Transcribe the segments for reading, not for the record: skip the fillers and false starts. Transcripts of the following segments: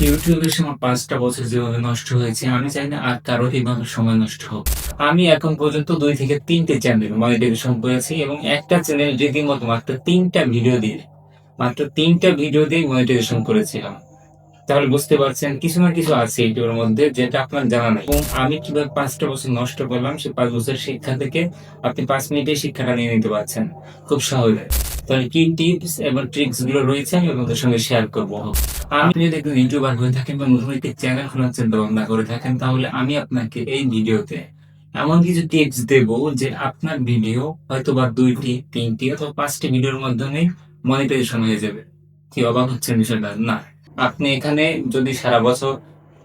ইউটিউবের সময় ৫টা বছর যেভাবে নষ্ট হয়েছে, আমি চাই না আর কারো এভাবে সময় নষ্ট হোক। আমি এখন পর্যন্ত ২ থেকে ৩ টে চ্যানেল মনিটাইজেশন করেছি এবং একটা চ্যানেল রীতিমতো মাত্র ৩ টা ভিডিও দিয়ে মনিটাইজেশন করেছিলাম। তাহলে বুঝতে পারছেন কিছু না কিছু আছে ইউটিউবের মধ্যে যেটা আপনার জানা নাই। এবং আমি কিভাবে ৫টা বছর নষ্ট করলাম সেই ৫ বছরের শিক্ষা থেকে আপনি ৫ মিনিটেই শিক্ষাটা নিয়ে নিতে পারছেন। খুব সহজে। তাহলে কি টিপস এবং ট্রিকস গুলো রয়েছে আমি আপনাদের সঙ্গে শেয়ার করব। আপনি যদি একজন ইউটিউবার হয়ে থাকেন বা নতুন একটি চ্যানেল খোলার চিন্তা ভাবনা করে থাকেন তাহলে আমি আপনাকে এই ভিডিওতে এমন কিছু টিপস দেব যে আপনার ভিডিও হয়তোবা ২ টি, ৩ টি অথবা ৫ টি ভিডিওর মাধ্যমে মনিটাইজেশন হয়ে যাবে। কি অবাক হচ্ছেন বিষয়টা? না। আপনি এখানে যদি সারা বছর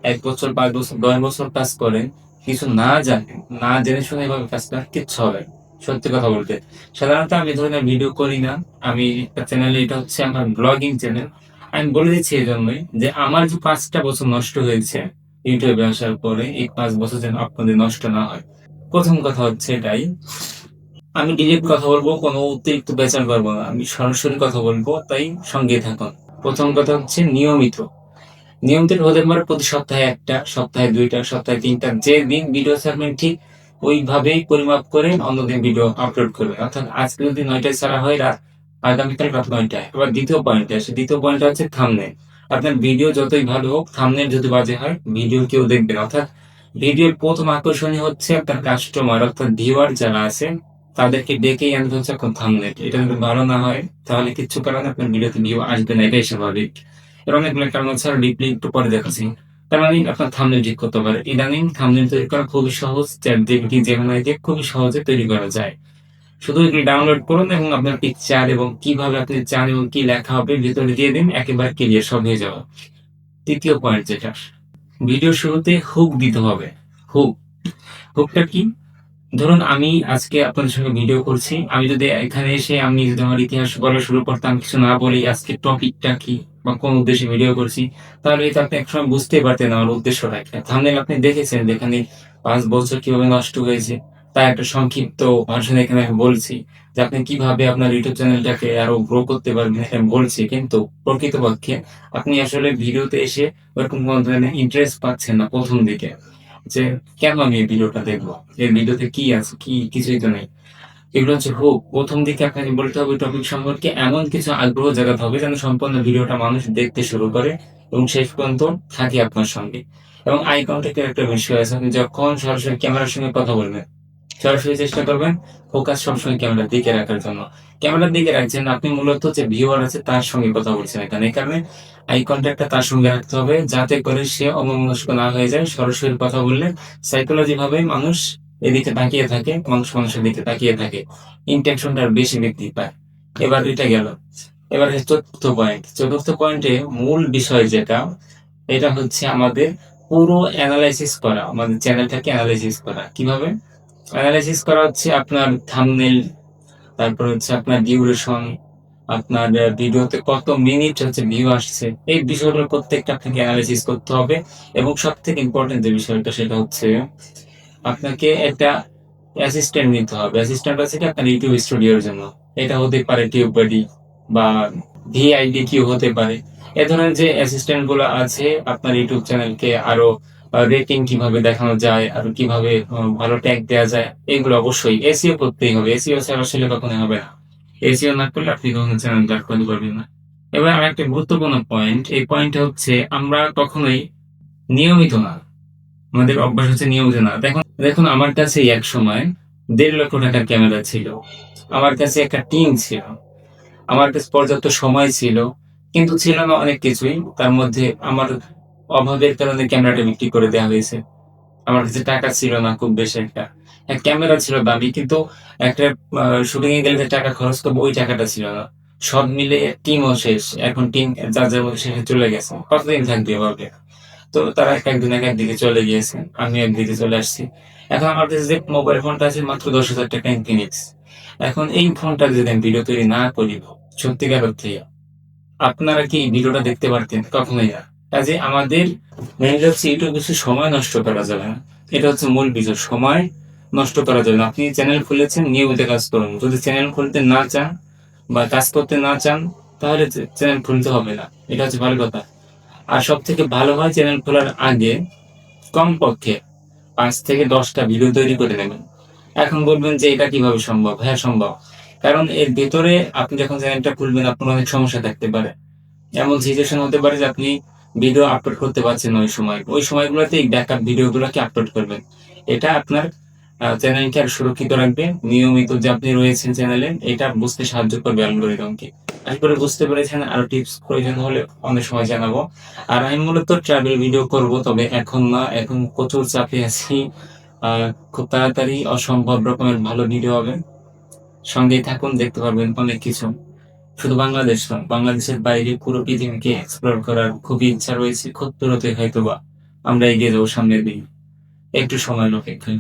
১ বছর, ৫ বছর, ১০ বছর কাজ করেন, কিছু না জানেন, না জেনে শুনে এভাবে কাজ করেন, কিচ্ছু হবে না। সত্যি কথা বলতে। সাধারণত আমি এ ধরনের ভিডিও করি না। আমি একটা চ্যানেলে এটা হচ্ছে আমার ব্লগিং চ্যানেল। আমি বলে দিচ্ছি এজন্যই যে আমার যে ৫ টা বছর নষ্ট হয়েছে ইউটিউবে আসার পরে, এই ৫ বছর যেন আপনাদের নষ্ট না হয়। ১ম কথা হচ্ছে এটাই, আমি ডিরেক্ট কথা বলব, কোনো অতিরিক্ত পেঁচাল পারব না। আমি সরাসরি কথা বলব, তাই সঙ্গেই থাকুন। ১ম কথা হচ্ছে নিয়মিত। নিয়মিত হতে পারে প্রতি সপ্তাহে ১ টা, সপ্তাহে ২ টা, সপ্তাহে ৩ টা। যেদিন ভিডিও ছাড়বেন ঠিক ওইভাবেই পরিমাপ করে অন্যদিন ভিডিও আপলোড করবেন। অর্থাৎ আজকে যদি ৯ টায় ছাড়া হয় আগামীকাল রাত ৯ টায়। এবার ২য় পয়েন্টে আসি। ২য় পয়েন্টটা হচ্ছে থাম্বনেল। আপনার ভিডিও যতই ভালো হোক, থাম্বনেল যদি বাজে হয়, ভিডিও কেউ দেখবে না। অর্থাৎ ভিডিওর ১ম আকর্ষণই হচ্ছে আপনার কাস্টমার অর্থাৎ ভিউয়ার যারা আছে তাদেরকে ডেকেই আনতে হচ্ছে আপনার থাম্বনেল। এটা যদি ভালো না হয় তাহলে কিচ্ছু করার নেই, আপনার ভিডিওতে ভিউ আসবে না, এটাই স্বাভাবিক। এর অনেকগুলো কারণ আছে, আর ডিপলি একটু পরে দেখাচ্ছি। তার মানে আপনার থাম্বনেল ঠিক করতে পারে। ইদানিং থাম্বনেল তৈরি করা খুবই সহজ। ChatGPT, Gemini দিয়ে খুবই সহজে তৈরি করা যায়। শুধু এগুলো ডাউনলোড করুন এবং আপনার পিকচার এবং কিভাবে আপনি চান এবং কি লেখা হবে ভিতরে দিয়ে দিন, একেবারে ক্লিয়ার সব হয়ে যাবে। ৩য় পয়েন্ট যেটা, ভিডিওর শুরুতে হুক দিতে হবে। হুক, হুকটা কি? ধরুন আমি আজকে আপনাদের সঙ্গে ভিডিও করছি। আমি যদি এখানে এসে আমি যদি আমার ইতিহাস বলা শুরু করতাম, কিছু না বলি আজকের টপিকটা কি বা কোন উদ্দেশ্যে ভিডিও করছি, তাহলে এটা আপনি একসময় বুঝতেই পারতেন আমার উদ্দেশ্যটা কি। থাম্বনেইল আপনি দেখেছেন যেখানে ৫ বছর কিভাবে নষ্ট হয়েছে তার একটা সংক্ষিপ্ত ভার্সন এখানে আমি বলছি যে আপনি কিভাবে আপনার ইউটিউব চ্যানেলটাকে আরো গ্রো করতে পারবেন এটা আমি বলছি। কিন্তু প্রকৃতপক্ষে আপনি আসলে ভিডিওতে এসে ওরকম কোন ধরনের ইন্টারেস্ট পাচ্ছেন না ১ম দিকে। যে কেন আমি এই ভিডিওটা দেখবো? এই ভিডিওতে কি আছে? কিছুই তো নেই। এগুলো হচ্ছে হুক। ১ম দিকে আপনাকে বলতে হবে টপিক সম্পর্কে এমন কিছু আগ্রহ জাগাতে হবে যেন সম্পূর্ণ ভিডিওটা মানুষ দেখতে শুরু করে এবং শেষ পর্যন্ত থাকে আপনার সঙ্গে। এবং আই কনট্যাক্ট এর একটা বিষয় আছে। আপনি যখন সরাসরি ক্যামেরার সঙ্গে কথা বলবেন, সরাসরি চেষ্টা করবেন ফোকাস সবসময় ক্যামেরার দিকে রাখার জন্য। ক্যামেরার দিকে রাখছেন, আপনি মূলত যে ভিউয়ার আছে তার সঙ্গে কথা বলছেন এখানে। এই কারণে আই কনট্যাক্টটা তার সঙ্গে রাখতে হবে যাতে করে সে অন্যমনস্ক না হয়ে যায়। সরাসরি কথা বললে সাইকোলজি ভাবে মানুষ এদিকে তাকিয়ে থাকে, মানুষ মানুষের দিকে তাকিয়ে থাকে। ইনটেনশনটা আরো বেশি বৃদ্ধি পায়। এবার এটা গেল। এবার ৪র্থ পয়েন্ট। ৪র্থ পয়েন্টে মূল বিষয় যেটা, এটা হচ্ছে আমাদের পুরো এনালাইসিস করা। আমাদের চ্যানেলটাকে এনালাইসিস করা। কিভাবে? এনালাইসিস করা হচ্ছে আপনার থাম্বনেল, তারপর হচ্ছে আপনার ডিউরেশন, আপনার ভিডিওতে কত মিনিট হচ্ছে ভিউ আসছে। এই বিষয়গুলো প্রত্যেকটা আপনাকে এনালাইসিস করতে হবে এবং সবথেকে ইম্পোর্টেন্ট যে বিষয়টা সেটা হচ্ছে আপনাকে একটা অ্যাসিস্ট্যান্ট নিতে হবে। অ্যাসিস্ট্যান্ট আছে কি আপনার ইউটিউব স্টুডিওর জন্য। এটা হতে পারে টিউববাডি বা ভিআইডিকিউ হতে পারে। এ ধরনের যে অ্যাসিস্ট্যান্ট গুলো আছে আপনার ইউটিউব চ্যানেলকে আরো রেটিং কিভাবে দেখানো যায়, আরো কিভাবে ভালো ট্যাগ দেওয়া যায়, এগুলো অবশ্যই এসইও করতেই হবে। এসইও ছাড়া আসলে কখনোই হবে না। এসইও না করলে আপনি কখনো চ্যানেল দাঁড় করাতে পারবেন না। এবার আরেকটা গুরুত্বপূর্ণ পয়েন্ট, এই পয়েন্টটা হচ্ছে আমরা কখনোই নিয়মিত না। আমাদের অভ্যাস হচ্ছে নিয়মিত না। দেখুন আমার কাছে একসময় ১.৫ লক্ষ টাকার ক্যামেরা ছিল। আমার কাছে একটা টিম ছিল। আমার কাছে পর্যাপ্ত সময় ছিল। কিন্তু ছিল না অনেক কিছুই। তার মধ্যে আমার অভাবের কারণে ক্যামেরাটা বিক্রি করে দেয়া হয়েছে। আমার কাছে টাকা ছিল না খুব বেশি একটা। হ্যাঁ, ক্যামেরা ছিল দামি কিন্তু একটা শুটিং এ গেলে যে টাকা খরচ করব ওই টাকাটা ছিল না। সব মিলে টিমও শেষ। এখন টিম যার মধ্যে শেষে চলে গেছে। কতদিন থাকবে এভাবে? তো তারা একদিন একদিকে চলে গিয়েছে। আমিও একদিকে চলে আসছি। এখন আমার কাছে যে মোবাইল ফোনটা আছে মাত্র ৳১০,০০০ ইনফিনিক্স। এখন এই ফোনটা যদি আমি ভিডিও তৈরি না করি, সত্যিকার অর্থেই আপনারা কি এই ভিডিওটা দেখতে পারতেন? কখনোই না। কাজেই আমাদের মেইন হচ্ছে ইউটিউবে বেশি সময় নষ্ট করা যাবে না। এটা হচ্ছে মূল বিষয়। সময় নষ্ট করা যাবে না। আপনি চ্যানেল খুলেছেন, নিয়মিত কাজ করুন। যদি চ্যানেল খুলতে না চান বা কাজ করতে না চান তাহলে চ্যানেল খুলতে হবে না। এটা হচ্ছে ভালো কথা। আর সব থেকে ভালো হয় চ্যানেল খোলার আগে কমপক্ষে 5 থেকে 10টা ভিডিও তৈরি করে নেবেন। এখন বলবেন যে এটা কিভাবে সম্ভব? হ্যাঁ, সম্ভব। কারণ এর ভেতরে আপনি যখন চ্যানেলটা খুলবেন আপনার অনেক সমস্যা থাকতে পারে। এমন সিচুয়েশন হতে পারে যে আপনি ভিডিও আপলোড করতে পারছেন না ওই সময়। ওই সময়গুলোতে এই ব্যাকআপ ভিডিওগুলোকে আপলোড করবেন। এটা আপনার চ্যানেলকে আরো সুরক্ষিত রাখবে। নিয়মিত যে আপনি রয়েছেন চ্যানেলে এটা বুঝতে সাহায্য করবে অ্যালগরিদমকে। আশা করি বুঝতে পেরেছেন। আরো টিপস প্রয়োজন হলে অন্য সময় জানাবো। আর আমি মূলত ট্রাভেল ভিডিও করব, তবে এখন না, এখন প্রচুর চাপে আছি। আ খুব তাড়াতাড়ি অসম্ভব রকমের ভালো ভিডিও হবে। সঙ্গেই থাকুন, দেখতে পারবেন অনেক কিছু। শুধু বাংলাদেশ নয়, বাংলাদেশের বাইরে পুরো পৃথিবীকে এক্সপ্লোর করার খুবই ইচ্ছা রয়েছে। খুব দ্রুতই হয়তোবা আমরা এগিয়ে যাবো সামনের দিকে। একটু সময়ের অপেক্ষায়।